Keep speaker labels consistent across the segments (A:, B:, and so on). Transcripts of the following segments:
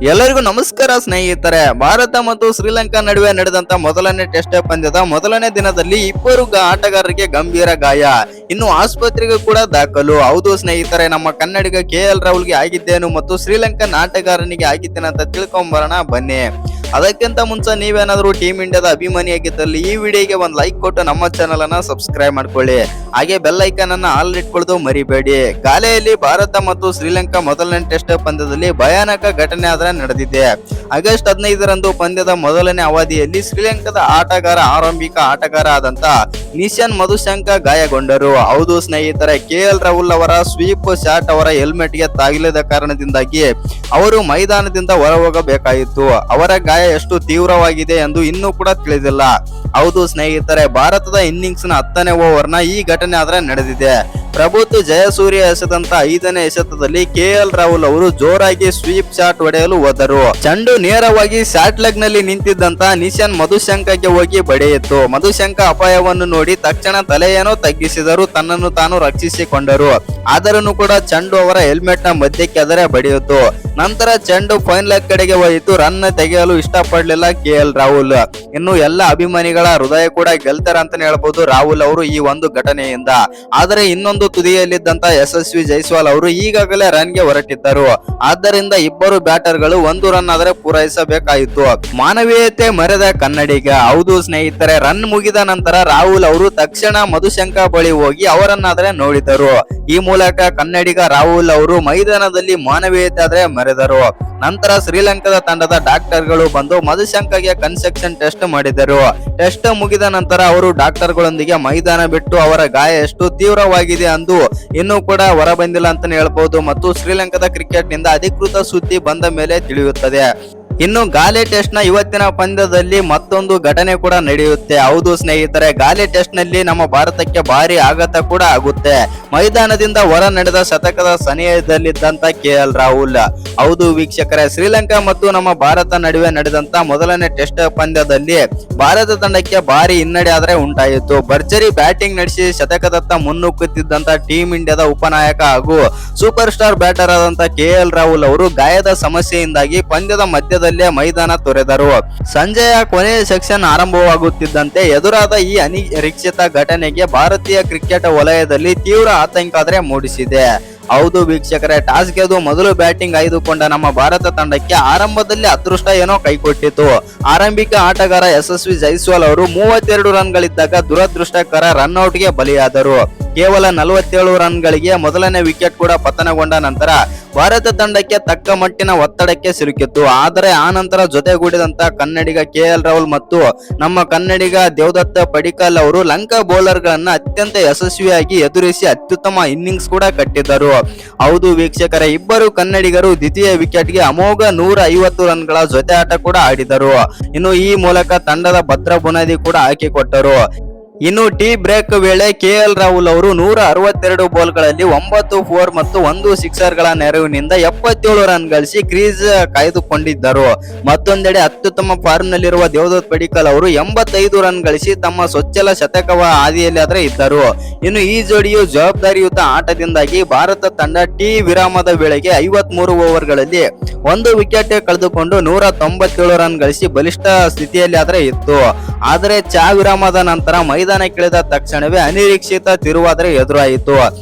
A: ಎಲ್ಲರಿಗೂ ನಮಸ್ಕಾರ ಸ್ನೇಹಿತರೆ. ಭಾರತ ಮತ್ತು ಶ್ರೀಲಂಕಾ ನಡುವೆ ನಡೆದಂತ ಮೊದಲನೇ ಟೆಸ್ಟ್ ಪಂದ್ಯದ ಮೊದಲನೇ ದಿನದಲ್ಲಿ ಇಬ್ಬರು ಆಟಗಾರರಿಗೆ ಗಂಭೀರ ಗಾಯ, ಇನ್ನು ಆಸ್ಪತ್ರೆಗೆ ಕೂಡ ದಾಖಲು. ಹೌದು ಸ್ನೇಹಿತರೆ, ನಮ್ಮ ಕನ್ನಡಿಗ KL ರಾಹುಲ್ಗೆ ಆಗಿದ್ದೇನು ಮತ್ತು ಶ್ರೀಲಂಕನ್ ಆಟಗಾರನಿಗೆ ಆಗಿದ್ದೇನಂತ ತಿಳ್ಕೊಂಬರೋಣ ಬನ್ನಿ. ಅದಕ್ಕಿಂತ ಮುಂಚೆ ನೀವೇನಾದ್ರೂ ಟೀಮ್ ಇಂಡಿಯಾದ ಅಭಿಮಾನಿಯಾಗಿದ್ದಲ್ಲಿ ಈ ವಿಡಿಯೋಗೆ ಒಂದು ಲೈಕ್ ಕೊಟ್ಟು ನಮ್ಮ ಚಾನಲ್ ಅನ್ನ ಸಬ್ಸ್ಕ್ರೈಬ್ ಮಾಡ್ಕೊಳ್ಳಿ. ಹಾಗೆ ಬೆಲ್ ಐಕಾನ್ ಅನ್ನ ಆಲ್ ಇಟ್ಕೊಳ್ಳೋದು ಮರಿಬೇಡಿ. ಗಾಲೆಯಲ್ಲಿ ಭಾರತ ಮತ್ತು ಶ್ರೀಲಂಕಾ ಮೊದಲನೇ ಟೆಸ್ಟ್ ಪಂದ್ಯದಲ್ಲಿ ಭಯಾನಕ ಘಟನೆ ಆದ್ರೆ ನಡೆದಿದೆ. ಆಗಸ್ಟ್ 15ರಂದು ಪಂದ್ಯದ ಮೊದಲನೇ ಅವಧಿಯಲ್ಲಿ ಶ್ರೀಲಂಕಾದ ಆರಂಭಿಕ ಆಟಗಾರ ಆದಂತ ನಿಶಾನ್ ಮಧುಶಂಕ ಗಾಯಗೊಂಡರು. ಹೌದು ಸ್ನೇಹಿತರೆ, KL ರಾಹುಲ್ ಅವರ ಸ್ವೀಪ್ ಶಾಟ್ ಅವರ ಹೆಲ್ಮೆಟ್ ಗೆ ತಾಗಿಲಿದ ಕಾರಣದಿಂದಾಗಿ ಅವರು ಮೈದಾನದಿಂದ ಹೊರ ಹೋಗಬೇಕಾಯಿತು. ಅವರ ಗಾಯ ಎಷ್ಟು ತೀವ್ರವಾಗಿದೆ ಎಂದು ಇನ್ನೂ ಕೂಡ ತಿಳಿದಿಲ್ಲ. ಹೌದು ಸ್ನೇಹಿತರೆ, ಭಾರತದ ಇನ್ನಿಂಗ್ಸ್ ನ 10ನೇ ಓವರ್ ನ ಈ ಘಟನೆ ಆದ್ರೆ ನಡೆದಿದೆ. ಪ್ರಭುತ್ವ ಜಯಸೂರ್ಯ ಎಸೆದಂತ 5ನೇ ಎಸೆತದಲ್ಲಿ KL ರಾಹುಲ್ ಅವರು ಜೋರಾಗಿ ಸ್ವೀಪ್ ಶಾಟ್ ಹೊಡೆಯಲು ಹೋದರು. ಚೆಂಡು ನೇರವಾಗಿ ಶಾಟ್ ಲೆಗ್ ನಲ್ಲಿ ನಿಂತಿದ್ದಂತ ನಿಶಾನ್ ಮಧುಶಂಕಗೆ ಹೋಗಿ ಬಡಿಯಿತು. ಮಧುಶಂಕ ಅಪಾಯವನ್ನು ನೋಡಿ ತಕ್ಷಣ ತಲೆಯನ್ನು ತಗ್ಗಿಸಿದರು, ತನ್ನನ್ನು ತಾನು ರಕ್ಷಿಸಿಕೊಂಡರು. ಆದರೂ ಕೂಡ ಚೆಂಡು ಅವರ ಹೆಲ್ಮೆಟ್ ನ ಮಧ್ಯಕ್ಕೆ ಅದರ ಬಡಿಯಿತು. ನಂತರ ಚೆಂಡು ಫೈನ್ ಲೆಗ್ ಕಡೆಗೆ ಹೋಯಿತು. ರನ್ ತೆಗೆಯಲು ಇಷ್ಟಪಡಲಿಲ್ಲ KL ರಾಹುಲ್. ಇನ್ನು ಎಲ್ಲ ಅಭಿಮಾನಿಗಳ ಹೃದಯ ಕೂಡ ಗೆಲ್ತಾರೆ ಅಂತಾನೆ ಹೇಳ್ಬಹುದು ರಾಹುಲ್ ಅವರು ಈ ಒಂದು ಘಟನೆಯಿಂದ. ಆದರೆ ಇನ್ನೊಂದು ತುದಿಯಲ್ಲಿದ್ದಂತ ಯಶಸ್ವಿ ಜೈಸ್ವಾಲ್ ಅವರು ಈಗಾಗಲೇ ರನ್ ಗೆ ಹೊರಟಿದ್ದರು. ಆದ್ದರಿಂದ ಇಬ್ಬರು ಬ್ಯಾಟರ್ ಗಳು 1 ರನ್ ಆದ್ರೆ ಪೂರೈಸಬೇಕಾಯಿತು. ಮಾನವೀಯತೆ ಮರೆದ ಕನ್ನಡಿಗ. ಹೌದು ಸ್ನೇಹಿತರೆ, ರನ್ ಮುಗಿದ ನಂತರ ರಾಹುಲ್ ಅವರು ತಕ್ಷಣ ಮಧುಶಂಕ ಬಳಿ ಹೋಗಿ ಅವರನ್ನಾದ್ರೆ ನೋಡಿದರು. ಈ ಮೂಲಕ ಕನ್ನಡಿಗ ರಾಹುಲ್ ಅವರು ಮೈದಾನದಲ್ಲಿ ಮಾನವೀಯತೆ ಆದ್ರೆ ಮೆರೆದರು. ನಂತರ ಶ್ರೀಲಂಕಾದ ತಂಡದ ಡಾಕ್ಟರ್ಗಳು ಬಂದು ಮಧುಶಂಕಗೆ ಕನ್ಸೆಕ್ಷನ್ ಟೆಸ್ಟ್ ಮಾಡಿದರು. ಟೆಸ್ಟ್ ಮುಗಿದ ನಂತರ ಅವರು ಡಾಕ್ಟರ್ಗಳೊಂದಿಗೆ ಮೈದಾನ ಬಿಟ್ಟು ಅವರ ಗಾಯ ಎಷ್ಟು ತೀವ್ರವಾಗಿದೆ ಎಂದು ಇನ್ನೂ ಕೂಡ ಹೊರಬಂದಿಲ್ಲ ಅಂತಾನೆ ಹೇಳ್ಬಹುದು ಮತ್ತು ಶ್ರೀಲಂಕಾದ ಕ್ರಿಕೆಟ್ ನಿಂದ ಅಧಿಕೃತ ಸುದ್ದಿ ಬಂದ ಮೇಲೆ ತಿಳಿಯುತ್ತದೆ. ಇನ್ನು ಗಾಲೆ ಟೆಸ್ಟ್ ನ ಇವತ್ತಿನ ಪಂದ್ಯದಲ್ಲಿ ಮತ್ತೊಂದು ಘಟನೆ ಕೂಡ ನಡೆಯುತ್ತೆ. ಹೌದು ಸ್ನೇಹಿತರೆ, ಗಾಲೆ ಟೆಸ್ಟ್ ನಲ್ಲಿ ನಮ್ಮ ಭಾರತಕ್ಕೆ ಭಾರಿ ಆಘಾತ ಕೂಡ ಆಗುತ್ತೆ. ಮೈದಾನದಿಂದ ಹೊರ ನಡೆದ ಶತಕದ ಸನಿಹದಲ್ಲಿದ್ದಂತ KL ರಾಹುಲ್. ಹೌದು ವೀಕ್ಷಕರೇ, ಶ್ರೀಲಂಕಾ ಮತ್ತು ನಮ್ಮ ಭಾರತ ನಡುವೆ ನಡೆದಂತ ಮೊದಲನೇ ಟೆಸ್ಟ್ ಪಂದ್ಯದಲ್ಲಿ ಭಾರತ ತಂಡಕ್ಕೆ ಭಾರಿ ಹಿನ್ನಡೆ ಆದ್ರೆ ಉಂಟಾಯಿತು. ಭರ್ಜರಿ ಬ್ಯಾಟಿಂಗ್ ನಡೆಸಿ ಶತಕದತ್ತ ಮುನ್ನುಗ್ಗುತ್ತಿದ್ದಂತ ಟೀಮ್ ಇಂಡಿಯಾದ ಉಪನಾಯಕ ಹಾಗೂ ಸೂಪರ್ ಸ್ಟಾರ್ ಬ್ಯಾಟರ್ ಆದಂತ KL ರಾಹುಲ್ ಅವರು ಗಾಯದ ಸಮಸ್ಯೆಯಿಂದಾಗಿ ಪಂದ್ಯದ ಮಧ್ಯದಲ್ಲಿ ಮೈದಾನ ತೊರೆದರು. ಸಂಜೆಯ ಕೊನೆಯ ಸೆಕ್ಷನ್ ಆರಂಭವಾಗುತ್ತಿದ್ದಂತೆ ಎದುರಾದ ಈ ಅನಿರೀಕ್ಷಿತ ಘಟನೆಗೆ ಭಾರತೀಯ ಕ್ರಿಕೆಟ್ ವಲಯದಲ್ಲಿ ತೀವ್ರ ಆತಂಕ ಆದ್ರೆ ಮೂಡಿಸಿದೆ. ಹೌದು ವೀಕ್ಷಕರೇ, ಟಾಸ್ ಗೆದ್ದು ಮೊದಲು ಬ್ಯಾಟಿಂಗ್ ಆಯ್ದುಕೊಂಡ ನಮ್ಮ ಭಾರತ ತಂಡಕ್ಕೆ ಆರಂಭದಲ್ಲಿ ಅದೃಷ್ಟ ಏನೋ ಕೈಕೊಟ್ಟಿತು. ಆರಂಭಿಕ ಆಟಗಾರ ಯಶಸ್ವಿ ಜೈಸ್ವಾಲ್ ಅವರು 32 ರನ್ಗಳಿದ್ದಾಗ ದುರದೃಷ್ಟಕರ ರನ್ಔಟ್ ಗೆ ಬಲಿಯಾದರು. ಕೇವಲ 47 ರನ್ಗಳಿಗೆ ಮೊದಲನೇ ವಿಕೆಟ್ ಕೂಡ ಪತನಗೊಂಡ ನಂತರ ಭಾರತ ತಂಡಕ್ಕೆ ತಕ್ಕ ಮಟ್ಟಿನ ಒತ್ತಡಕ್ಕೆ ಸಿಲುಕಿತ್ತು. ಆದರೆ ಆ ನಂತರ ಜೊತೆಗೂಡಿದಂತ ಕನ್ನಡಿಗ KL ರಾಹುಲ್ ಮತ್ತು ನಮ್ಮ ಕನ್ನಡಿಗ ದೇವದತ್ತ ಪಡಿಕ್ಕಲ್ ಅವರು ಲಂಕಾ ಬೌಲರ್ ಗಳನ್ನ ಅತ್ಯಂತ ಯಶಸ್ವಿಯಾಗಿ ಎದುರಿಸಿ ಅತ್ಯುತ್ತಮ ಇನ್ನಿಂಗ್ಸ್ ಕೂಡ ಕಟ್ಟಿದ್ದರು. ಹೌದು ವೀಕ್ಷಕರೇ, ಇಬ್ಬರು ಕನ್ನಡಿಗರು ದ್ವಿತೀಯ ವಿಕೆಟ್ ಗೆ ಅಮೋಘ 150 ರನ್ಗಳ ಜೊತೆ ಆಟ ಕೂಡ ಆಡಿದರು. ಇನ್ನು ಈ ಮೂಲಕ ತಂಡದ ಭದ್ರ ಬುನಾದಿ ಕೂಡ ಹಾಕಿಕೊಟ್ಟರು. ಇನ್ನು ಟೀ ಬ್ರೇಕ್ ವೇಳೆ KL ರಾಹುಲ್ ಅವರು 162 ಬಾಲ್ಗಳಲ್ಲಿ 9 4 ಮತ್ತು 1 ಸಿಕ್ಸರ್ ಗಳ ನೆರವಿನಿಂದ 77 ರನ್ ಗಳಿಸಿ ಕ್ರೀಸ್ ಕಾಯ್ದುಕೊಂಡಿದ್ದರು. ಮತ್ತೊಂದೆಡೆ ಅತ್ಯುತ್ತಮ ಫಾರ್ಮ್ ನಲ್ಲಿರುವ ದೇವದತ್ ಪಡಿಕ್ಕಲ್ ಅವರು 85 ರನ್ ಗಳಿಸಿ ತಮ್ಮ ಸೊಚ್ಚಲ ಶತಕವ ಹಾದಿಯಲ್ಲಿ ಆದ್ರೆ ಇದ್ದರು. ಇನ್ನು ಈ ಜೋಡಿಯು ಜವಾಬ್ದಾರಿಯುತ ಆಟದಿಂದಾಗಿ ಭಾರತ ತಂಡ ಟೀ ವಿರಾಮದ ವೇಳೆಗೆ 53 ಓವರ್ಗಳಲ್ಲಿ 1 ವಿಕೆಟ್ ಕಳೆದುಕೊಂಡು 197 ರನ್ ಗಳಿಸಿ ಬಲಿಷ್ಠ ಸ್ಥಿತಿಯಲ್ಲಿ ಆದ್ರೆ ಇತ್ತು. ಆದರೆ ಚಾ ವಿರಾಮದ ನಂತರ ಮೈದಾನಕ್ಕಿಳಿದ ತಕ್ಷಣವೇ ಅನಿರೀಕ್ಷಿತ ತಿರುವಾದ್ರೆ ಎದುರಾಯಿತು.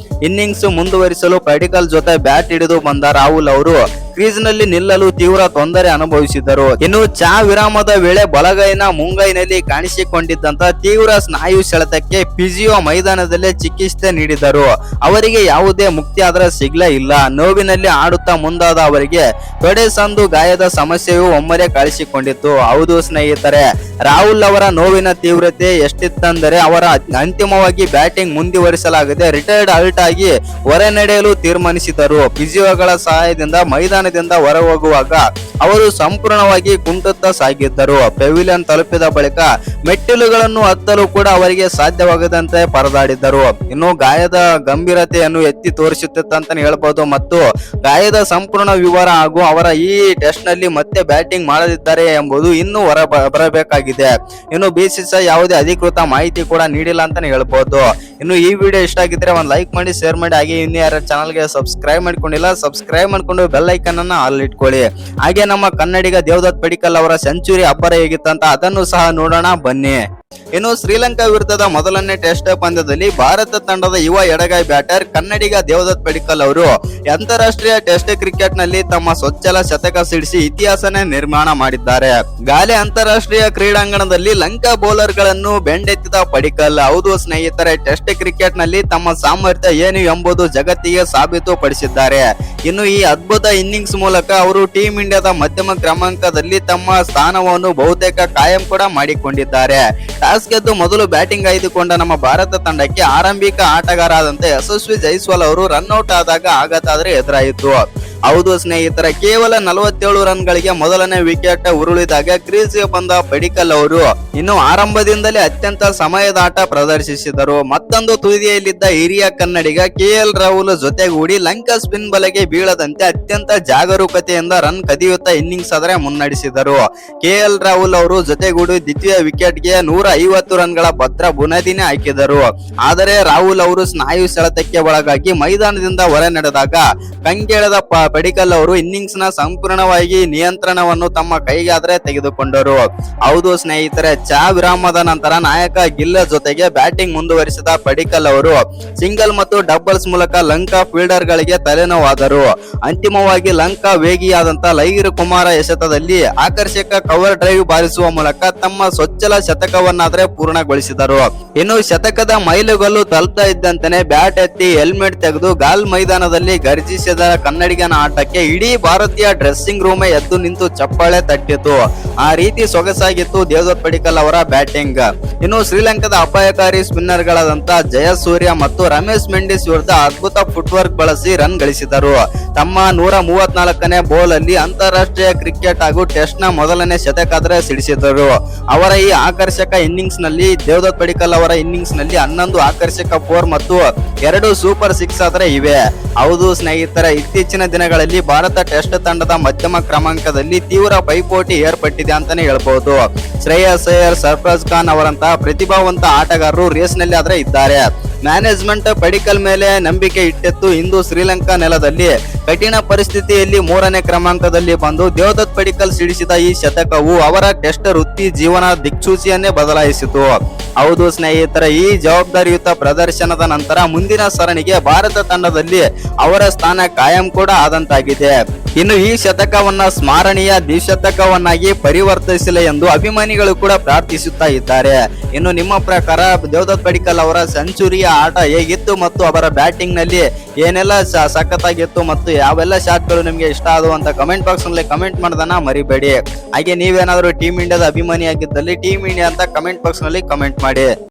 A: ಇನ್ನಿಂಗ್ಸ್ ಮುಂದುವರಿಸಲು ಪಡಿಕ್ಕಲ್ ಜೊತೆ ಬ್ಯಾಟ್ ಹಿಡಿದು ಬಂದ ರಾಹುಲ್ ಅವರು ಕ್ರೀಸ್ ನಲ್ಲಿ ನಿಲ್ಲಲು ತೀವ್ರ ತೊಂದರೆ ಅನುಭವಿಸಿದರು. ಇನ್ನು ಚಾ ವಿರಾಮದ ವೇಳೆ ಬಲಗೈನ ಮುಂಗೈನಲ್ಲಿ ಕಾಣಿಸಿಕೊಂಡಿದ್ದಂತ ತೀವ್ರ ಸ್ನಾಯು ಸೆಳೆತಕ್ಕೆ ಫಿಸಿಯೋ ಮೈದಾನದಲ್ಲೇ ಚಿಕಿತ್ಸೆ ನೀಡಿದರು. ಅವರಿಗೆ ಯಾವುದೇ ಮುಕ್ತಿ ಆದ್ರೆ ಸಿಗ್ಲೇ ಇಲ್ಲ. ನೋವಿನಲ್ಲಿ ಆಡುತ್ತಾ ಮುಂದಾದ ಅವರಿಗೆ ತೊಡೆ ಸಂದು ಗಾಯದ ಸಮಸ್ಯೆಯು ಒಮ್ಮೆಲೆ ಕಾಣಿಸಿಕೊಂಡಿತ್ತು. ಹೌದು ಸ್ನೇಹಿತರೆ, ರಾಹುಲ್ ಅವರ ನೋವಿನ ತೀವ್ರತೆ ಎಷ್ಟಿತ್ತಂದರೆ ಅವರ ಅಂತಿಮವಾಗಿ ಬ್ಯಾಟಿಂಗ್ ಮುಂದುವರಿಸಲಾಗದೆ ರಿಟೈರ್ಡ್ ಔಟ್ ಆಗಿ ಹೊರ ನಡೆಯಲು ತೀರ್ಮಾನಿಸಿದರು. ಫಿಸಿಯೋಗಳ ಸಹಾಯದಿಂದ ಮೈದಾನದಿಂದ ಹೊರ ಹೋಗುವಾಗ ಅವರು ಸಂಪೂರ್ಣವಾಗಿ ಕುಂಟುತ್ತಾ ಸಾಗಿದ್ದರು. ಪೆವಿಲಿಯನ್ ತಲುಪಿದ ಬಳಿಕ ಮೆಟ್ಟಿಲುಗಳನ್ನು ಹತ್ತಲು ಕೂಡ ಅವರಿಗೆ ಸಾಧ್ಯವಾಗದಂತೆ ಪರದಾಡಿದ್ದರು. ಇನ್ನು ಗಾಯದ ಗಂಭೀರತೆಯನ್ನು ಎತ್ತಿ ತೋರಿಸುತ್ತಿತ್ತಂತಾನೆ ಹೇಳ್ಬಹುದು ಮತ್ತು ಗಾಯದ ಸಂಪೂರ್ಣ ವಿವರ ಹಾಗೂ ಅವರ ಈ ಟೆಸ್ಟ್ ನಲ್ಲಿ ಮತ್ತೆ ಬ್ಯಾಟಿಂಗ್ ಮಾಡದಿದ್ದಾರೆ ಎಂಬುದು ಇನ್ನೂ ಹೊರ ಬರಬೇಕಾಗಿದೆ. ಇನ್ನು BCCI ಯಾವುದೇ ಅಧಿಕೃತ ಮಾಹಿತಿ ಕೂಡ ನೀಡಿಲ್ಲ ಅಂತಾನೆ ಹೇಳ್ಬಹುದು. ಇನ್ನು ಈ ವಿಡಿಯೋ ಇಷ್ಟ ಆಗಿದ್ರೆ ಒಂದು ಲೈಕ್ ಮಾಡಿ, ಶೇರ್ ಮಾಡಿ, ಹಾಗೆ ಇನ್ನು ಯಾರು ಚಾನಲ್ಗೆ ಸಬ್ಸ್ಕ್ರೈಬ್ ಮಾಡ್ಕೊಂಡಿಲ್ಲ ಸಬ್ಸ್ಕ್ರೈಬ್ ಮಾಡ್ಕೊಂಡು ಬೆಲ್ ಐಕಾನ್ ಇನ್ಫಾರ್ಮೇಶನ್ ಅನ್ನ ಅಲ್ಲಿಟ್ಕೊಳ್ಳಿ. ಹಾಗೆ ನಮ್ಮ ಕನ್ನಡಿಗ ದೇವದತ್ ಪಡಿಕ್ಕಲ್ ಅವರ ಸೆಂಚುರಿ ಅಬ್ಬರ ಹೇಗಿತ್ತಂತ ಅದನ್ನು ಸಹ ನೋಡೋಣ ಬನ್ನಿ. ಇನ್ನು ಶ್ರೀಲಂಕಾ ವಿರುದ್ಧದ ಮೊದಲನೇ ಟೆಸ್ಟ್ ಪಂದ್ಯದಲ್ಲಿ ಭಾರತ ತಂಡದ ಯುವ ಎಡಗೈ ಬ್ಯಾಟರ್ ಕನ್ನಡಿಗ ದೇವದತ್ ಪಡಿಕ್ಕಲ್ ಅವರು ಅಂತಾರಾಷ್ಟ್ರೀಯ ಟೆಸ್ಟ್ ಕ್ರಿಕೆಟ್ ನಲ್ಲಿ ತಮ್ಮ ಸೊಚ್ಚಲ ಶತಕ ಸಿಡಿಸಿ ಇತಿಹಾಸನೇ ನಿರ್ಮಾಣ ಮಾಡಿದ್ದಾರೆ. ಗಾಲೆ ಅಂತಾರಾಷ್ಟ್ರೀಯ ಕ್ರೀಡಾಂಗಣದಲ್ಲಿ ಲಂಕಾ ಬೌಲರ್ ಗಳನ್ನು ಬೆಂಡೆತ್ತಿದ ಪಡಿಕ್ಕಲ್. ಹೌದು ಸ್ನೇಹಿತರೆ, ಟೆಸ್ಟ್ ಕ್ರಿಕೆಟ್ ನಲ್ಲಿ ತಮ್ಮ ಸಾಮರ್ಥ್ಯ ಏನು ಎಂಬುದು ಜಗತ್ತಿಗೆ ಸಾಬೀತುಪಡಿಸಿದ್ದಾರೆ. ಇನ್ನು ಈ ಅದ್ಭುತ ಇನ್ನಿಂಗ್ಸ್ ಮೂಲಕ ಅವರು ಟೀಂ ಇಂಡಿಯಾದ ಮಧ್ಯಮ ಕ್ರಮಾಂಕದಲ್ಲಿ ತಮ್ಮ ಸ್ಥಾನವನ್ನು ಬಹುತೇಕ ಕಾಯಂ ಕೂಡ ಮಾಡಿಕೊಂಡಿದ್ದಾರೆ. ಟಾಸ್ ಗೆದ್ದು ಮೊದಲು ಬ್ಯಾಟಿಂಗ್ ಆಯ್ದುಕೊಂಡ ನಮ್ಮ ಭಾರತ ತಂಡಕ್ಕೆ ಆರಂಭಿಕ ಆಟಗಾರ ಆದಂತೆ ಯಶಸ್ವಿ ಜೈಸ್ವಾಲ್ ಅವರು ರನ್ಔಟ್ ಆದಾಗ ಆಘಾತ ಎದುರಾಯಿತು. ಹೌದು ಸ್ನೇಹಿತರೆ, ಕೇವಲ 47 ರನ್ಗಳಿಗೆ ಮೊದಲನೇ ವಿಕೆಟ್ ಉರುಳಿದಾಗ ಕ್ರೀಸ್ಗೆ ಬಂದ ಪಡಿಕ್ಕಲ್ ಅವರು ಇನ್ನು ಆರಂಭದಿಂದಲೇ ಅತ್ಯಂತ ಸಮಯದ ಆಟ ಪ್ರದರ್ಶಿಸಿದರು. ಮತ್ತೊಂದು ತುದಿಯಲ್ಲಿದ್ದ ಹಿರಿಯ ಕನ್ನಡಿಗ KL ರಾಹುಲ್ ಜೊತೆಗೂಡಿ ಲಂಕಾ ಸ್ಪಿನ್ ಬಲೆಗೆ ಬೀಳದಂತೆ ಅತ್ಯಂತ ಜಾಗರೂಕತೆಯಿಂದ ರನ್ ಕದಿಯುತ್ತಾ ಇನ್ನಿಂಗ್ಸ್ ಮುನ್ನಡೆಸಿದರು. KL ರಾಹುಲ್ ಅವರು ಜೊತೆಗೂಡಿ ದ್ವಿತೀಯ ವಿಕೆಟ್ಗೆ 150 ರನ್ಗಳ ಭದ್ರ ಬುನಾದಿನೇ ಹಾಕಿದರು. ಆದರೆ ರಾಹುಲ್ ಅವರು ಸ್ನಾಯು ಸೆಳೆತಕ್ಕೆ ಒಳಗಾಗಿ ಮೈದಾನದಿಂದ ಹೊರ ನಡೆದಾಗ ಕಂಗೆಳೆದ ಪಡಿಕ್ಕಲ್ ಅವರು ಇನ್ನಿಂಗ್ಸ್ ನ ಸಂಪೂರ್ಣವಾಗಿ ನಿಯಂತ್ರಣವನ್ನು ತಮ್ಮ ಕೈಗಾದ್ರೆ ತೆಗೆದುಕೊಂಡರು. ಹೌದು ಸ್ನೇಹಿತರೆ, ವಿರಾಮದ ನಂತರ ನಾಯಕ ಗಿಲ್ ಜೊತೆಗೆ ಬ್ಯಾಟಿಂಗ್ ಮುಂದುವರಿಸಿದ ಪಡಿಕ್ಕಲ್ ಅವರು ಸಿಂಗಲ್ ಮತ್ತು ಡಬಲ್ಸ್ ಮೂಲಕ ಲಂಕಾ ಫೀಲ್ಡರ್ ಗಳಿಗೆ ತಲೆನೋವಾದರು. ಅಂತಿಮವಾಗಿ ಲಂಕಾ ವೇಗಿಯಾದಂತ ಲಹಿರು ಕುಮಾರ ಎಸೆತದಲ್ಲಿ ಆಕರ್ಷಕ ಕವರ್ ಡ್ರೈವ್ ಬಾರಿಸುವ ಮೂಲಕ ತಮ್ಮ ಸೊಚ್ಚಲ ಶತಕವನ್ನಾದ್ರೆ ಪೂರ್ಣಗೊಳಿಸಿದರು. ಇನ್ನು ಶತಕದ ಮೈಲುಗಲ್ಲು ತಲುಪ್ತಾ ಇದ್ದಂತೆಯೇ ಬ್ಯಾಟ್ ಎತ್ತಿ ಹೆಲ್ಮೆಟ್ ತೆಗೆದು ಗಾಲ್ ಮೈದಾನದಲ್ಲಿ ಗರ್ಜಿಸಿದ ಕನ್ನಡಿಗನ ಆಟಕ್ಕೆ ಇಡೀ ಭಾರತೀಯ ಡ್ರೆಸ್ಸಿಂಗ್ ರೂಮೇ ಎದ್ದು ನಿಂತು ಚಪ್ಪಾಳೆ ತಟ್ಟಿತು. ಆ ರೀತಿ ಸೊಗಸಾಗಿತ್ತು ದೇವದತ್ ಪಡಿಕ್ಕಲ್ ಅವರ ಬ್ಯಾಟಿಂಗ್. ಇನ್ನು ಶ್ರೀಲಂಕಾದ ಅಪಾಯಕಾರಿ ಸ್ಪಿನ್ನರ್ ಗಳಾದಂತ ಜಯಸೂರ್ಯ ಮತ್ತು ರಮೇಶ್ ಮೆಂಡಿಸ್ ವಿರುದ್ಧ ಅದ್ಭುತ ಫುಟ್ವರ್ಕ್ ಬಳಸಿ ರನ್ ಗಳಿಸಿದರು. ತಮ್ಮ 134ನೇ ಬೋಲ್ ಅಲ್ಲಿ ಅಂತಾರಾಷ್ಟ್ರೀಯ ಕ್ರಿಕೆಟ್ ಹಾಗೂ ಟೆಸ್ಟ್ ನ ಮೊದಲನೇ ಶತಕ ಸಿಡಿಸಿದರು. ಅವರ ಈ ಆಕರ್ಷಕ ಇನ್ನಿಂಗ್ಸ್ ನಲ್ಲಿ ದೇವದತ್ ಪಡಿಕ್ಕಲ್ ಅವರ ಇನ್ನಿಂಗ್ಸ್ ನಲ್ಲಿ 11 ಆಕರ್ಷಕ 4 ಮತ್ತು 2 ಸೂಪರ್ 6 ಇವೆ. ಹೌದು ಸ್ನೇಹಿತರೆ, ಇತ್ತೀಚಿನ ದಿನಗಳಲ್ಲಿ ಭಾರತ ಟೆಸ್ಟ್ ತಂಡದ ಮಧ್ಯಮ ಕ್ರಮಾಂಕದಲ್ಲಿ ತೀವ್ರ ಪೈಪೋಟಿ ಏರ್ಪಟ್ಟಿದೆ ಅಂತಾನೆ ಹೇಳ್ಬಹುದು. ಶ್ರೇಯಸ್ ಅಯ್ಯರ್, ಸರ್ಫರಾಜ್ ಖಾನ್ ಅವರಂತಹ ಪ್ರತಿಭಾವಂತ ಆಟಗಾರರು ರೇಸ್ ನಲ್ಲಿ ಇದ್ದಾರೆ. ಮ್ಯಾನೇಜ್ಮೆಂಟ್ ಪಡಿಕ್ಕಲ್ ಮೇಲೆ ನಂಬಿಕೆ ಇಟ್ಟಿತ್ತು. ಇಂದು ಶ್ರೀಲಂಕಾ ನೆಲದಲ್ಲಿ ಕಠಿಣ ಪರಿಸ್ಥಿತಿಯಲ್ಲಿ 3ನೇ ಕ್ರಮಾಂಕದಲ್ಲಿ ಬಂದು ದೇವದತ್ ಪಡಿಕ್ಕಲ್ ಸಿಡಿಸಿದ ಈ ಶತಕವು ಅವರ ಟೆಸ್ಟ್ ವೃತ್ತಿ ಜೀವನ ದಿಕ್ಸೂಚಿಯನ್ನೇ ಬದಲಾಯಿಸಿತು. ಹೌದು ಸ್ನೇಹಿತರೆ, ಈ ಜವಾಬ್ದಾರಿಯುತ ಪ್ರದರ್ಶನದ ನಂತರ ಮುಂದಿನ ಸರಣಿಗೆ ಭಾರತ ತಂಡದಲ್ಲಿ ಅವರ ಸ್ಥಾನ ಕಾಯಂ ಕೂಡ ಆದಂತಾಗಿದೆ. ಇನ್ನು ಈ ಶತಕವನ್ನ ಸ್ಮರಣೀಯ ದ್ವಿಶತಕವನ್ನಾಗಿ ಪರಿವರ್ತಿಸಲಿ ಎಂದು ಅಭಿಮಾನಿಗಳು ಕೂಡ ಪ್ರಾರ್ಥಿಸುತ್ತಾ ಇದ್ದಾರೆ. ಇನ್ನು ನಿಮ್ಮ ಪ್ರಕಾರ ದೇವದತ್ ಪಡಿಕ್ಕಲ್ ಅವರ ಸೆಂಚುರಿಯ ಆಟ ಹೇಗಿತ್ತು ಮತ್ತು ಅವರ ಬ್ಯಾಟಿಂಗ್ ನಲ್ಲಿ ಏನೆಲ್ಲ ಸಖತ್ತಾಗಿತ್ತು ಮತ್ತು ಯಾವೆಲ್ಲ ಶಾಟ್ಗಳು ನಿಮ್ಗೆ ಇಷ್ಟ ಆದವು ಅಂತ ಕಮೆಂಟ್ ಬಾಕ್ಸ್ ನಲ್ಲಿ ಕಮೆಂಟ್ ಮಾಡೋದನ್ನ ಮರಿಬೇಡಿ. ಹಾಗೆ ನೀವೇನಾದ್ರೂ ಟೀಮ್ ಇಂಡಿಯಾದ ಅಭಿಮಾನಿ ಆಗಿದ್ದಲ್ಲಿ ಟೀಮ್ ಇಂಡಿಯಾ ಅಂತ ಕಮೆಂಟ್ ಬಾಕ್ಸ್ ನಲ್ಲಿ ಕಮೆಂಟ್ ಮಾಡಿ.